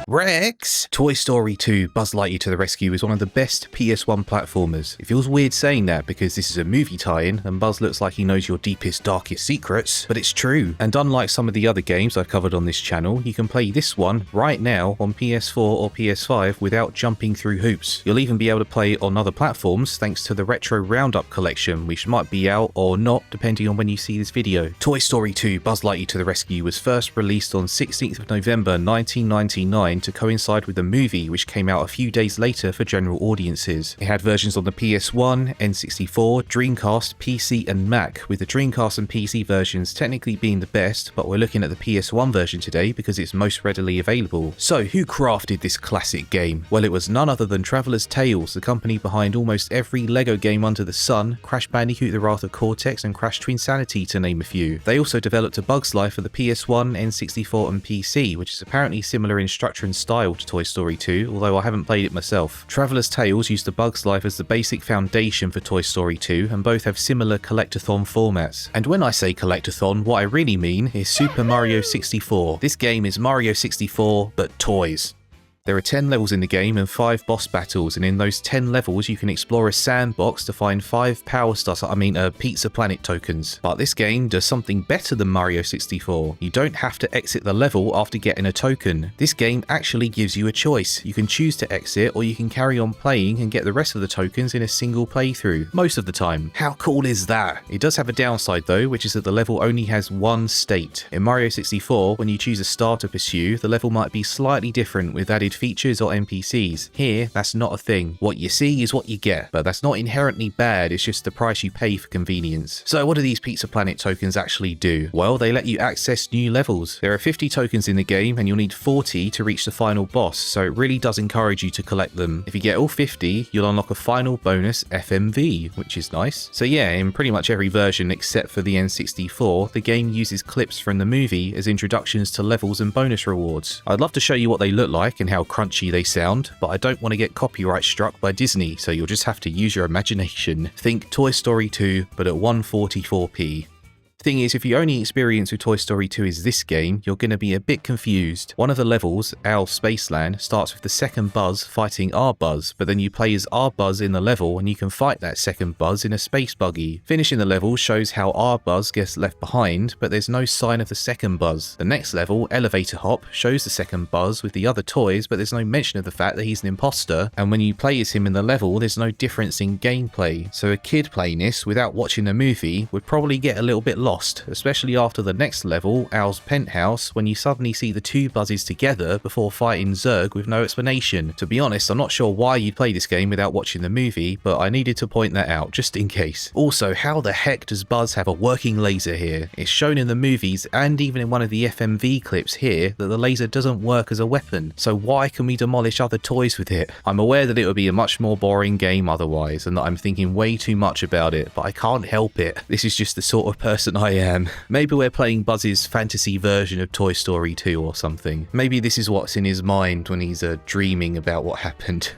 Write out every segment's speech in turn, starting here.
Rex! Toy Story 2 Buzz Lightyear to the Rescue is one of the best PS1 platformers. It feels weird saying that because this is a movie tie-in and Buzz looks like he knows your deepest, darkest secrets, but it's true. And unlike some of the other games I've covered on this channel, you can play this one right now on PS4 or PS5 without jumping through hoops. You'll even be able to play it on other platforms thanks to the retro Roundup collection, which might be out or not depending on when you see this video. Toy Story 2 Buzz Lightyear to the Rescue was first released on 16th of November 1999 to coincide with the movie, which came out a few days later for general audiences. It had versions on the PS1, N64, Dreamcast, PC and Mac, with the Dreamcast and PC versions technically being the best, but we're looking at the PS1 version today because it's most readily available. So who crafted this classic game? Well, it was none other than Traveller's Tales, the company behind almost every LEGO game under the sun, Crash Bandicoot The Wrath of Cortex and Crash Twinsanity to name a few. They also developed A Bug's Life for the PS1, N64 and PC, which is apparently similar in structure and style to Toy Story 2, although I haven't played it myself. Traveller's Tales used A Bug's Life as the basic foundation for Toy Story 2, and both have similar collectathon formats. And when I say collectathon, what I really mean is Super Mario 64. This game is Mario 64, but toys. There are 10 levels in the game and 5 boss battles, and in those 10 levels you can explore a sandbox to find 5 Pizza Planet tokens. But this game does something better than Mario 64. You don't have to exit the level after getting a token. This game actually gives you a choice. You can choose to exit, or you can carry on playing and get the rest of the tokens in a single playthrough, most of the time. How cool is that? It does have a downside though, which is that the level only has one state. In Mario 64, when you choose a star to pursue, the level might be slightly different with added features or NPCs. Here, that's not a thing. What you see is what you get, but that's not inherently bad, it's just the price you pay for convenience. So what do these Pizza Planet tokens actually do? Well, they let you access new levels. There are 50 tokens in the game and you'll need 40 to reach the final boss, so it really does encourage you to collect them. If you get all 50, you'll unlock a final bonus FMV, which is nice. So yeah, in pretty much every version except for the N64, the game uses clips from the movie as introductions to levels and bonus rewards. I'd love to show you what they look like and how crunchy they sound, but I don't want to get copyright struck by Disney, so you'll just have to use your imagination. Think Toy Story 2, but at 144p. Thing is, if your only experience with Toy Story 2 is this game, you're going to be a bit confused. One of the levels, Al Spaceland, starts with the second Buzz fighting our Buzz, but then you play as our Buzz in the level and you can fight that second Buzz in a space buggy. Finishing the level shows how our Buzz gets left behind, but there's no sign of the second Buzz. The next level, Elevator Hop, shows the second Buzz with the other toys, but there's no mention of the fact that he's an imposter, and when you play as him in the level, there's no difference in gameplay. So a kid playing this without watching the movie would probably get a little bit lost, especially after the next level, Al's Penthouse, when you suddenly see the two Buzzes together before fighting Zurg with no explanation. To be honest, I'm not sure why you'd play this game without watching the movie, but I needed to point that out just in case. Also, how the heck does Buzz have a working laser here? It's shown in the movies and even in one of the FMV clips here that the laser doesn't work as a weapon, so why can we demolish other toys with it? I'm aware that it would be a much more boring game otherwise, and that I'm thinking way too much about it, but I can't help it. This is just the sort of person I am. Maybe we're playing Buzz's fantasy version of Toy Story 2 or something. Maybe this is what's in his mind when he's dreaming about what happened.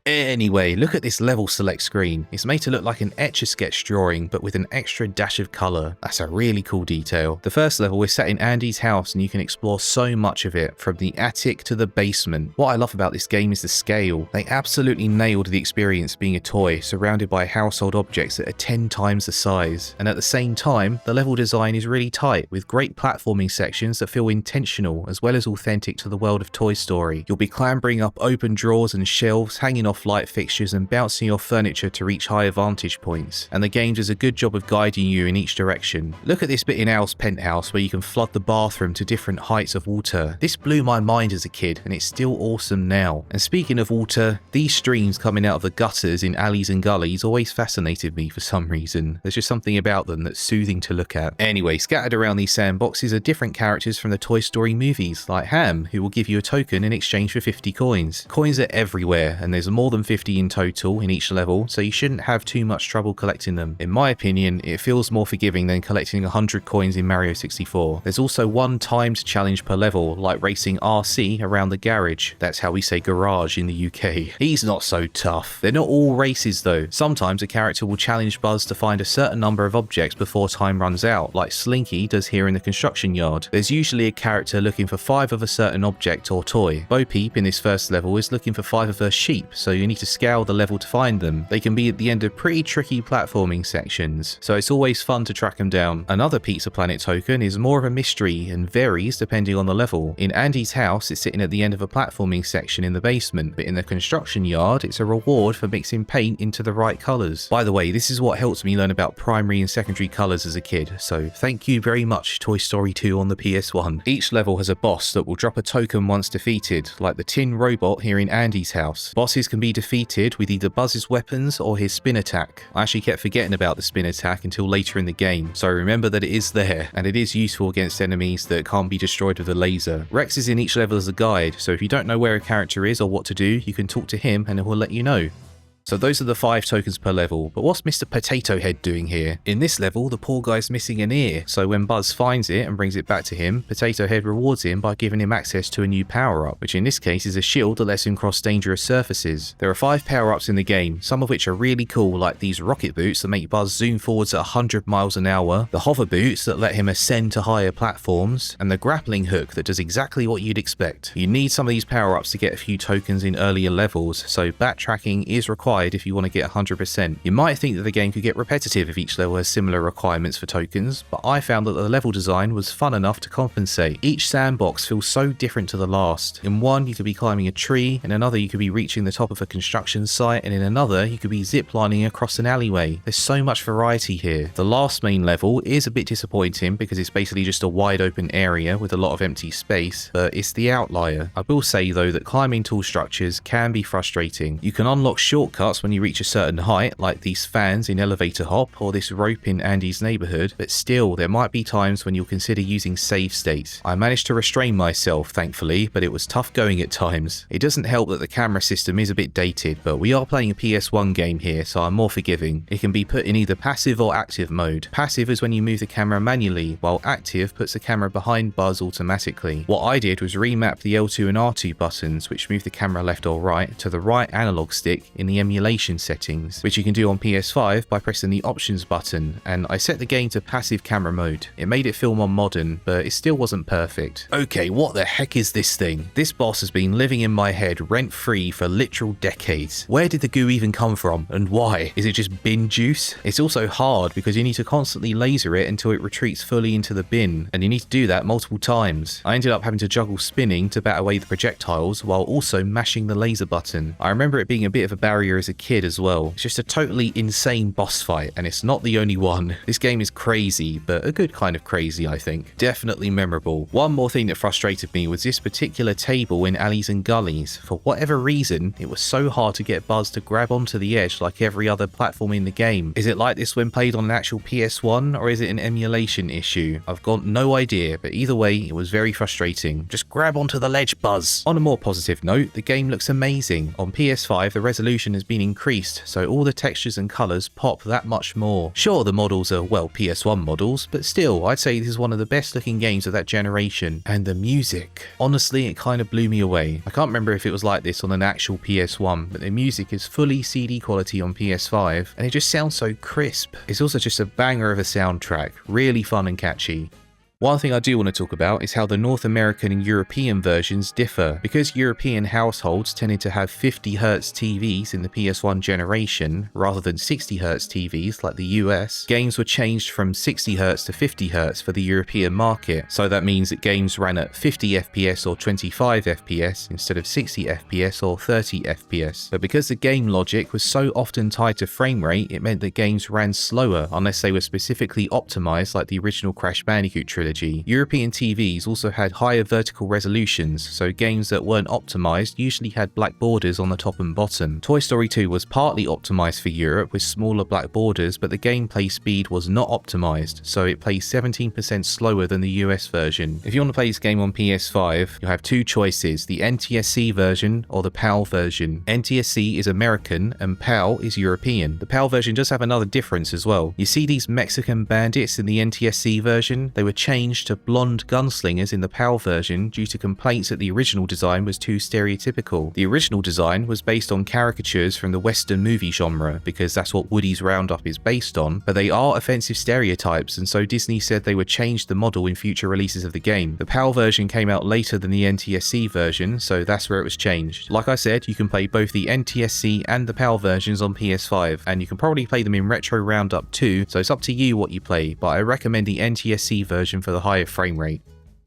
Anyway, look at this level select screen. It's made to look like an Etch-a-Sketch drawing, but with an extra dash of colour. That's a really cool detail. The first level is set in Andy's house and you can explore so much of it, from the attic to the basement. What I love about this game is the scale. They absolutely nailed the experience being a toy surrounded by household objects that are 10 times the size. And at the same time, the level design is really tight, with great platforming sections that feel intentional as well as authentic to the world of Toy Story. You'll be clambering up open drawers and shelves, hanging off light fixtures and bouncing off furniture to reach higher vantage points, and the game does a good job of guiding you in each direction. Look at this bit in Al's penthouse where you can flood the bathroom to different heights of water. This blew my mind as a kid and it's still awesome now. And speaking of water, these streams coming out of the gutters in alleys and gullies always fascinated me for some reason. There's just something about them that's soothing to look at. Anyway, scattered around these sandboxes are different characters from the Toy Story movies, like Ham, who will give you a token in exchange for 50 coins. Coins are everywhere and there's more more than 50 in total in each level, so you shouldn't have too much trouble collecting them. In my opinion, it feels more forgiving than collecting 100 coins in Mario 64. There's also one timed challenge per level, like racing RC around the garage. That's how we say garage in the UK. He's not so tough. They're not all races though. Sometimes a character will challenge Buzz to find a certain number of objects before time runs out, like Slinky does here in the construction yard. There's usually a character looking for 5 of a certain object or toy. Bo Peep in this first level is looking for 5 of her sheep, so you need to scale the level to find them. They can be at the end of pretty tricky platforming sections, so it's always fun to track them down. Another Pizza Planet token is more of a mystery and varies depending on the level. In Andy's house, it's sitting at the end of a platforming section in the basement, but in the construction yard, it's a reward for mixing paint into the right colours. By the way, this is what helped me learn about primary and secondary colours as a kid, so thank you very much Toy Story 2 on the PS1. Each level has a boss that will drop a token once defeated, like the tin robot here in Andy's house. Bosses can be defeated with either Buzz's weapons or his spin attack. I actually kept forgetting about the spin attack until later in the game, so remember that it is there, and it is useful against enemies that can't be destroyed with a laser. Rex is in each level as a guide, so if you don't know where a character is or what to do, you can talk to him and he will let you know. So those are the 5 tokens per level, but what's Mr. Potato Head doing here? In this level, the poor guy's missing an ear, so when Buzz finds it and brings it back to him, Potato Head rewards him by giving him access to a new power-up, which in this case is a shield that lets him cross dangerous surfaces. There are 5 power-ups in the game, some of which are really cool, like these rocket boots that make Buzz zoom forwards at 100 miles an hour, the hover boots that let him ascend to higher platforms, and the grappling hook that does exactly what you'd expect. You need some of these power-ups to get a few tokens in earlier levels, so backtracking is required if you want to get 100%. You might think that the game could get repetitive if each level has similar requirements for tokens, but I found that the level design was fun enough to compensate. Each sandbox feels so different to the last. In one, you could be climbing a tree, in another you could be reaching the top of a construction site, and in another you could be ziplining across an alleyway. There's so much variety here. The last main level is a bit disappointing because it's basically just a wide open area with a lot of empty space, but it's the outlier. I will say though that climbing tall structures can be frustrating. You can unlock shortcuts when you reach a certain height, like these fans in Elevator Hop or this rope in Andy's neighborhood, but still there might be times when you'll consider using save states. I managed to restrain myself thankfully, but it was tough going at times. It doesn't help that the camera system is a bit dated, but we are playing a PS1 game here, so I'm more forgiving. It can be put in either passive or active mode. Passive is when you move the camera manually, while active puts the camera behind Buzz automatically. What I did was remap the L2 and R2 buttons, which move the camera left or right, to the right analog stick in the emulation settings, which you can do on PS5 by pressing the options button, and I set the game to passive camera mode. It made it feel more modern, but it still wasn't perfect. Okay, what the heck is this thing? This boss has been living in my head rent-free for literal decades. Where did the goo even come from, and why? Is it just bin juice? It's also hard because you need to constantly laser it until it retreats fully into the bin, and you need to do that multiple times. I ended up having to juggle spinning to bat away the projectiles while also mashing the laser button. I remember it being a bit of a barrier as a kid as well. It's just a totally insane boss fight, and it's not the only one. This game is crazy, but a good kind of crazy, I think. Definitely memorable. One more thing that frustrated me was this particular table in Alleys and Gullies. For whatever reason, it was so hard to get Buzz to grab onto the edge like every other platform in the game. Is it like this when played on an actual PS1, or is it an emulation issue? I've got no idea, but either way, it was very frustrating. Just grab onto the ledge, Buzz! On a more positive note, the game looks amazing. On PS5, the resolution has been increased, so all the textures and colours pop that much more. Sure, the models are, well, PS1 models, but still, I'd say this is one of the best looking games of that generation. And the music. Honestly, it kind of blew me away. I can't remember if it was like this on an actual PS1, but the music is fully CD quality on PS5, and it just sounds so crisp. It's also just a banger of a soundtrack, really fun and catchy. One thing I do want to talk about is how the North American and European versions differ. Because European households tended to have 50Hz TVs in the PS1 generation, rather than 60Hz TVs like the US, games were changed from 60Hz to 50Hz for the European market. So that means that games ran at 50 FPS or 25 FPS instead of 60 FPS or 30 FPS. But because the game logic was so often tied to frame rate, it meant that games ran slower unless they were specifically optimized like the original Crash Bandicoot trilogy. trilogy. European TVs also had higher vertical resolutions, so games that weren't optimized usually had black borders on the top and bottom. Toy Story 2 was partly optimized for Europe with smaller black borders, but the gameplay speed was not optimized, so it plays 17% slower than the US version. If you want to play this game on PS5, you'll have two choices, the NTSC version or the PAL version. NTSC is American and PAL is European. The PAL version does have another difference as well. You see these Mexican bandits in the NTSC version? They were changed to blonde gunslingers in the PAL version due to complaints that the original design was too stereotypical. The original design was based on caricatures from the Western movie genre, because that's what Woody's Roundup is based on, but they are offensive stereotypes, and so Disney said they would change the model in future releases of the game. The PAL version came out later than the NTSC version, so that's where it was changed. Like I said, you can play both the NTSC and the PAL versions on PS5, and you can probably play them in Retro Roundup too, so it's up to you what you play, but I recommend the NTSC version for the higher frame rate.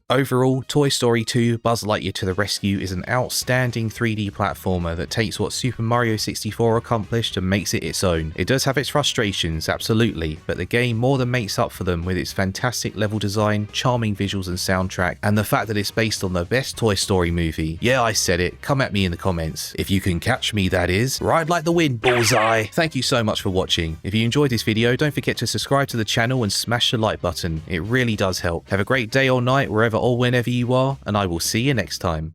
Overall, Toy Story 2 Buzz Lightyear to the Rescue is an outstanding 3D platformer that takes what Super Mario 64 accomplished and makes it its own. It does have its frustrations, absolutely, but the game more than makes up for them with its fantastic level design, charming visuals and soundtrack, and the fact that it's based on the best Toy Story movie. Yeah, I said it, come at me in the comments. If you can catch me, that is. Ride like the wind, bullseye! Thank you so much for watching. If you enjoyed this video, don't forget to subscribe to the channel and smash the like button. It really does help. Have a great day or night, wherever or whenever you are, and I will see you next time.